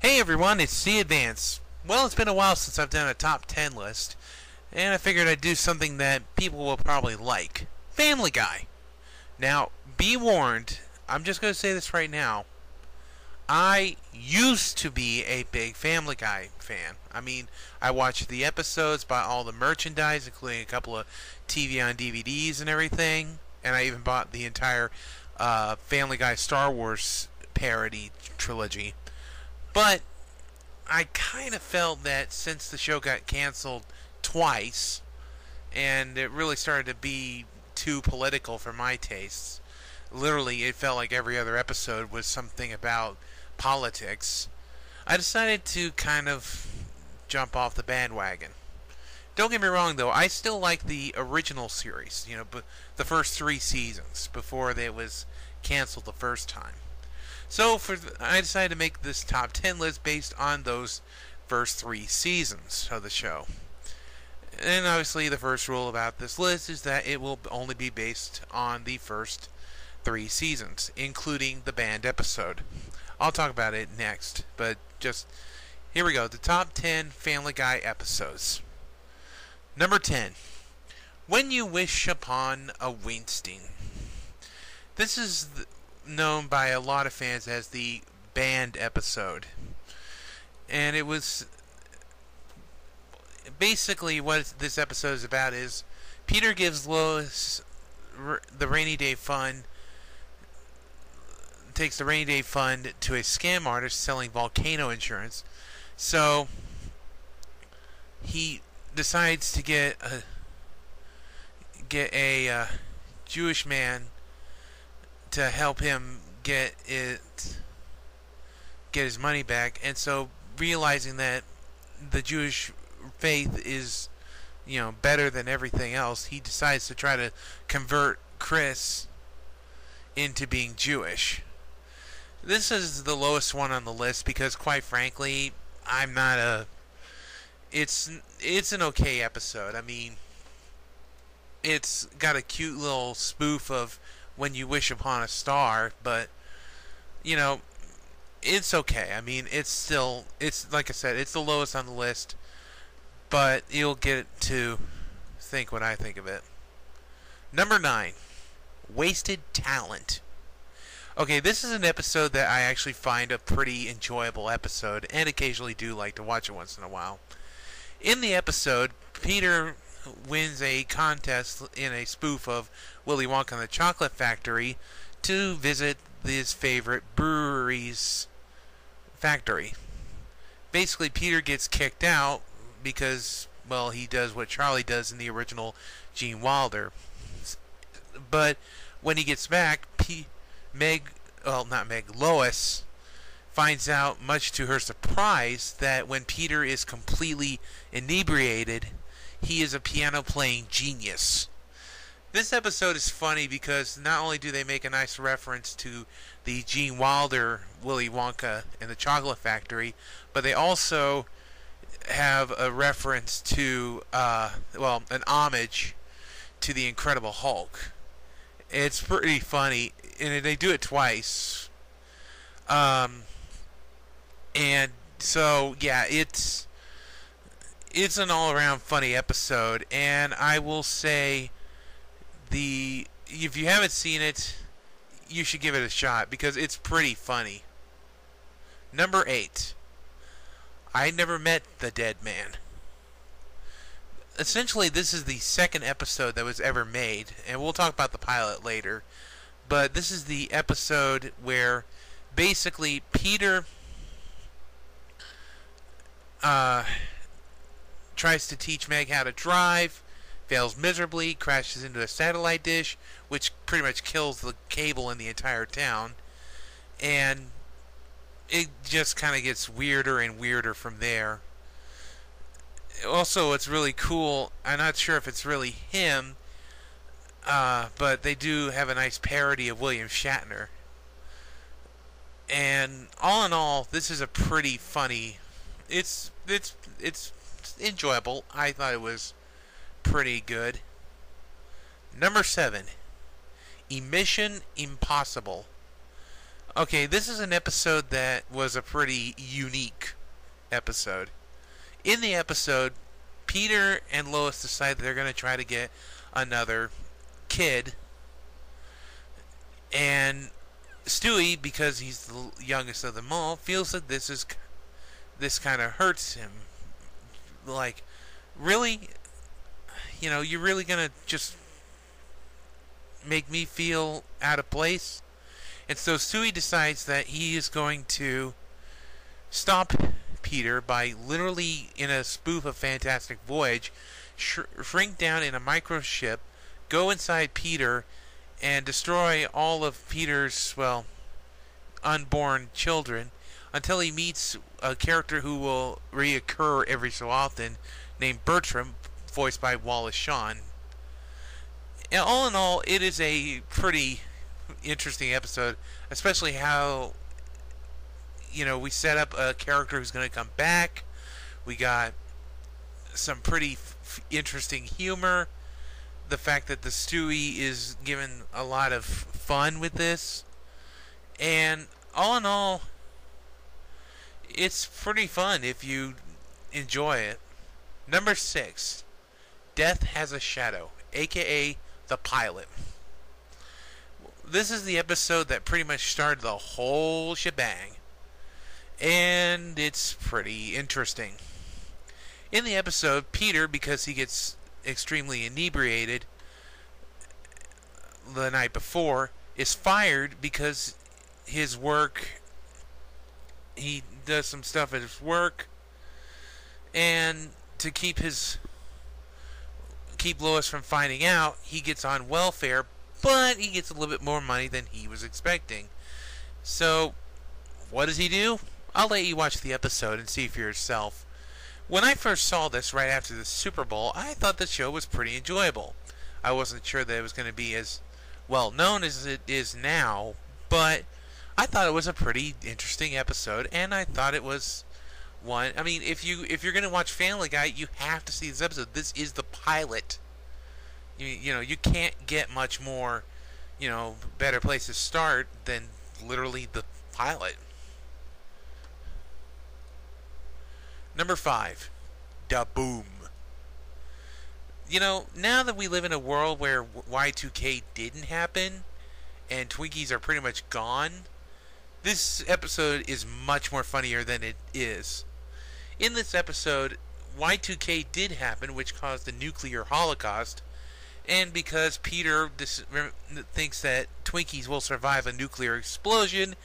Hey everyone, it's Cadvance. Well, it's been a while since I've done a top 10 list, and I figured I'd do something that people will probably like. Family Guy. Now, be warned, I'm just going to say this right now. I used to be a big Family Guy fan. I mean, I watched the episodes, bought all the merchandise, including a couple of TV on DVDs and everything, and I even bought the entire Family Guy Star Wars parody trilogy. But I kind of felt that since the show got canceled twice, and it really started to be too political for my tastes, literally it felt like every other episode was something about politics, I decided to kind of jump off the bandwagon. Don't get me wrong though, I still like the original series, but the first 3 seasons before it was canceled the first time. So I decided to make this top 10 list based on those first 3 seasons of the show. And obviously the first rule about this list is that it will only be based on the first 3 seasons, including the banned episode. I'll talk about it next, but just here we go. The top 10 Family Guy episodes. Number 10. When You Wish Upon a Weinstein. This is known by a lot of fans as the banned episode. And it was basically what this episode is about is Peter gives Lois the rainy day fund, takes the rainy day fund to a scam artist selling volcano insurance. So he decides to get a Jewish man to help him get his money back. And so realizing that the Jewish faith is better than everything else, he decides to try to convert Chris into being Jewish. This is the lowest one on the list because quite frankly I'm not a it's an okay episode. I mean, it's got a cute little spoof of When You Wish Upon a Star, but it's okay. I mean, it's like I said, it's the lowest on the list, but you'll get to think what I think of it. Number 9, Wasted Talent. Okay, this is an episode that I actually find a pretty enjoyable episode, and occasionally do like to watch it once in a while. In the episode, Peter wins a contest in a spoof of Willy Wonka and the Chocolate Factory to visit his favorite brewery's factory. Basically, Peter gets kicked out because, well, he does what Charlie does in the original Gene Wilder. But when he gets back, Lois finds out, much to her surprise, that when Peter is completely inebriated, he is a piano-playing genius. This episode is funny because not only do they make a nice reference to the Gene Wilder Willy Wonka and the Chocolate Factory, but they also have a reference to, an homage to the Incredible Hulk. It's pretty funny, and they do it twice. And so, yeah, it's an all-around funny episode, and I will say if you haven't seen it, you should give it a shot because it's pretty funny. Number 8, I Never Met the Dead Man. Essentially, this is the second episode that was ever made, and we'll talk about the pilot later, but this is the episode where basically Peter tries to teach Meg how to drive, fails miserably, crashes into a satellite dish, which pretty much kills the cable in the entire town, and it just kind of gets weirder and weirder from there. Also, it's really cool, I'm not sure if it's really him, but they do have a nice parody of William Shatner. And all in all, this is a pretty funny, it's enjoyable. I thought it was pretty good. Number 7, Emission Impossible. Okay, this is an episode that was a pretty unique episode. In the episode, Peter and Lois decide that they're going to try to get another kid, and Stewie, because he's the youngest of them all, feels that this kind of hurts him. Like, really, you're really gonna just make me feel out of place? And so Stewie decides that he is going to stop Peter by literally, in a spoof of Fantastic Voyage, shrink down in a microship, go inside Peter, and destroy all of Peter's, well, unborn children, until he meets a character who will reoccur every so often, named Bertram, voiced by Wallace Shawn. And all in all, it is a pretty interesting episode, especially how, we set up a character who's going to come back. We got some pretty interesting humor. The fact that the Stewie is given a lot of fun with this. And all in all, it's pretty fun if you enjoy it. Number 6, Death Has a Shadow, aka The Pilot. This is the episode that pretty much started the whole shebang, and it's pretty interesting. In the episode, Peter, because he gets extremely inebriated the night before, is fired because his work, he does some stuff at his work, and to keep Lois from finding out, he gets on welfare, but he gets a little bit more money than he was expecting. So, what does he do? I'll let you watch the episode and see for yourself. When I first saw this right after the Super Bowl, I thought the show was pretty enjoyable. I wasn't sure that it was going to be as well known as it is now, but I thought it was a pretty interesting episode, and I thought it was one. I mean, if you're going to watch Family Guy, you have to see this episode. This is the pilot. You can't get much more, better place to start than literally the pilot. Number 5, Da Boom. Now that we live in a world where Y2K didn't happen and Twinkies are pretty much gone, this episode is much more funnier than it is. In this episode, Y2K did happen, which caused the nuclear holocaust, and because Peter thinks that Twinkies will survive a nuclear explosion,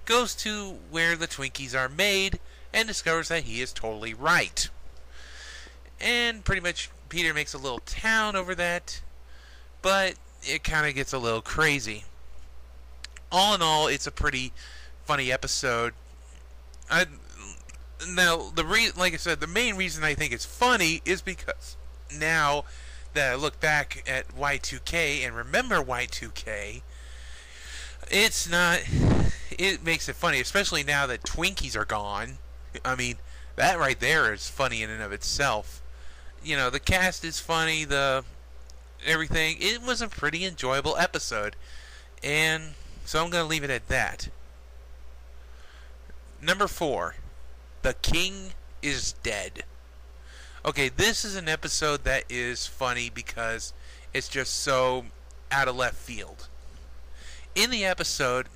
goes to where the Twinkies are made and discovers that he is totally right. And pretty much Peter makes a little town over that, but it kind of gets a little crazy. All in all, it's a pretty funny episode. Now, like I said, the main reason I think it's funny is because now that I look back at Y2K and remember Y2K, it makes it funny, especially now that Twinkies are gone. I mean, that right there is funny in and of itself. The cast is funny, everything. It was a pretty enjoyable episode, and so I'm going to leave it at that. Number 4, The King is Dead. Okay, this is an episode that is funny because it's just so out of left field. In the episode,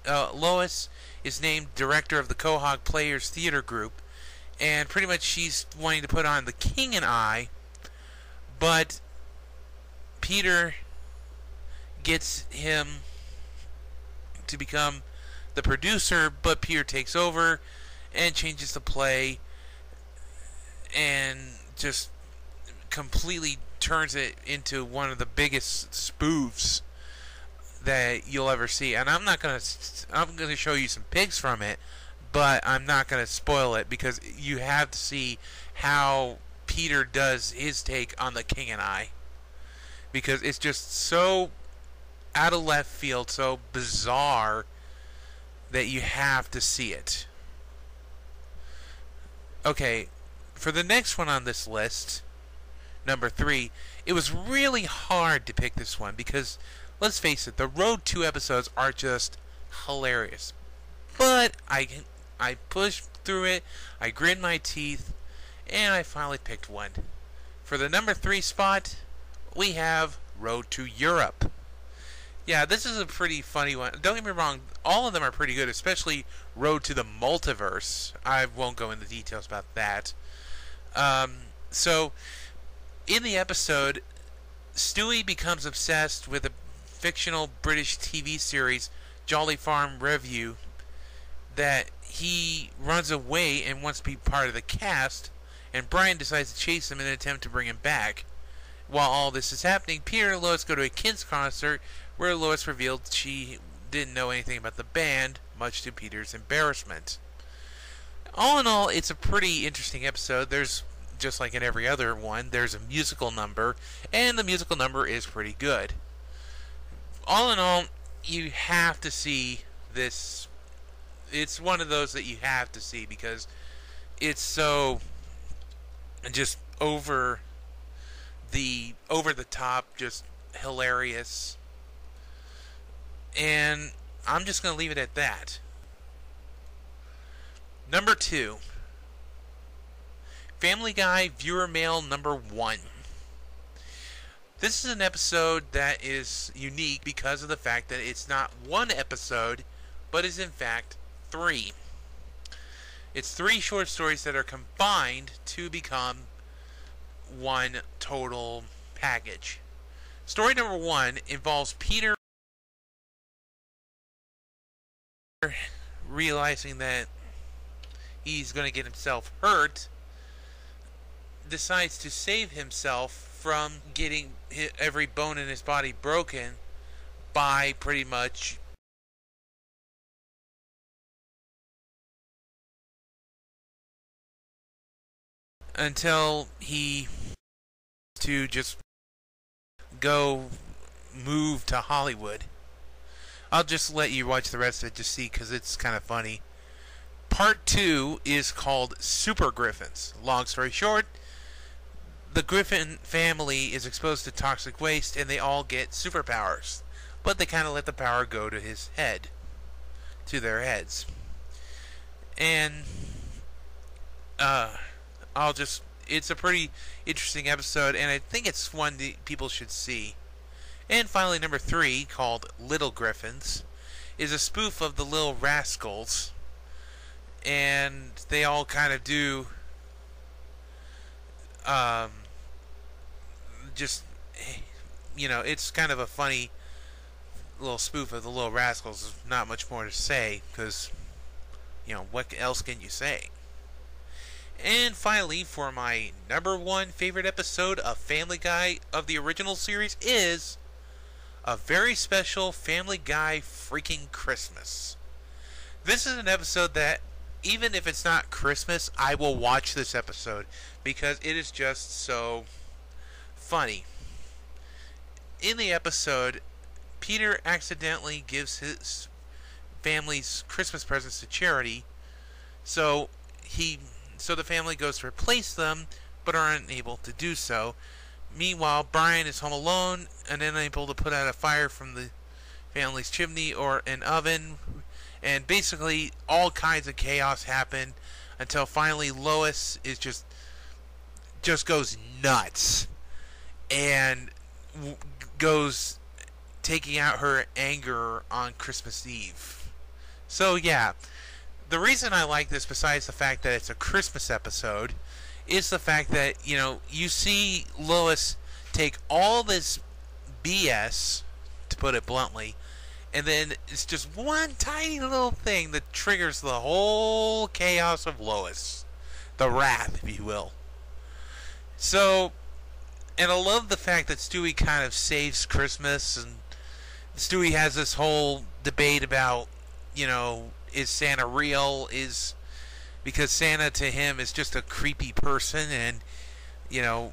Lois is named director of the Quahog Players Theater Group, and pretty much she's wanting to put on The King and I, but Peter gets him to become the producer, but Peter takes over and changes the play and just completely turns it into one of the biggest spoofs that you'll ever see. And I'm going to show you some pics from it, but I'm not going to spoil it because you have to see how Peter does his take on The King and I, because it's just so out of left field, so bizarre that you have to see it. Okay, for the next one on this list, number 3, it was really hard to pick this one because, let's face it, the Road 2 episodes are just hilarious. But I pushed through it, I gritted my teeth, and I finally picked one. For the number 3 spot, we have Road to Europe. Yeah, this is a pretty funny one. Don't get me wrong, all of them are pretty good, especially Road to the Multiverse. I won't go into details about that. So, in the episode, Stewie becomes obsessed with a fictional British TV series, Jolly Farm Review, that he runs away and wants to be part of the cast, and Brian decides to chase him in an attempt to bring him back. While all this is happening, Peter and Lois go to a Kids concert where Lois revealed she didn't know anything about the band, much to Peter's embarrassment. All in all, it's a pretty interesting episode. There's, just like in every other one, there's a musical number, and the musical number is pretty good. All in all, you have to see this. It's one of those that you have to see because it's so just over the top, just hilarious. And I'm just going to leave it at that. Number 2. Family Guy Viewer Mail number 1. This is an episode that is unique because of the fact that it's not one episode, but is in fact 3. It's 3 short stories that are combined to become one total package. Story number 1 involves Peter realizing that he's going to get himself hurt, decides to save himself from getting every bone in his body broken by pretty much until he to just go move to Hollywood. I'll just let you watch the rest of it to see because it's kind of funny. Part 2 is called Super Griffins. Long story short, the Griffin family is exposed to toxic waste and they all get superpowers. But they kind of let the power go to his head. To their heads. And it's a pretty interesting episode, and I think it's one that people should see. And finally, number 3, called Little Griffins, is a spoof of the Little Rascals, and they all kind of do just, you know, it's kind of a funny little spoof of the Little Rascals. There's not much more to say because, you know, what else can you say? And finally, for my number 1 favorite episode of Family Guy of the original series is a very special Family Guy Freaking Christmas. This is an episode that, even if it's not Christmas, I will watch this episode because it is just so funny. In the episode, Peter accidentally gives his family's Christmas presents to charity, so the family goes to replace them, but are unable to do so. Meanwhile, Brian is home alone and unable to put out a fire from the family's chimney or an oven, and basically all kinds of chaos happen until finally Lois is just goes nuts and goes taking out her anger on Christmas Eve. So yeah, the reason I like this, besides the fact that it's a Christmas episode, is the fact that, you know, you see Lois take all this BS, to put it bluntly, and then it's just one tiny little thing that triggers the whole chaos of Lois. The wrath, if you will. So, and I love the fact that Stewie kind of saves Christmas, and Stewie has this whole debate about, you know, is Santa real? Because Santa to him is just a creepy person, and, you know,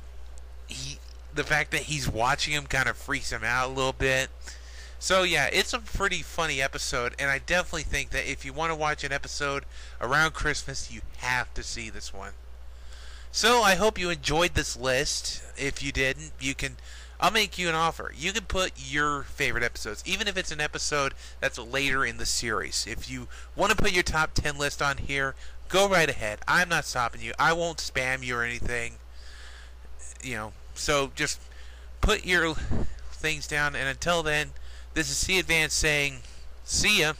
the fact that he's watching him kind of freaks him out a little bit. So yeah, it's a pretty funny episode, and I definitely think that if you want to watch an episode around Christmas, you have to see this one. So I hope you enjoyed this list. If you didn't, you can I'll make you an offer. You can put your favorite episodes, even if it's an episode that's later in the series. If you want to put your top 10 list on here, go right ahead. I'm not stopping you. I won't spam you or anything. So just put your things down, and until then, this is Cadvance saying, see ya.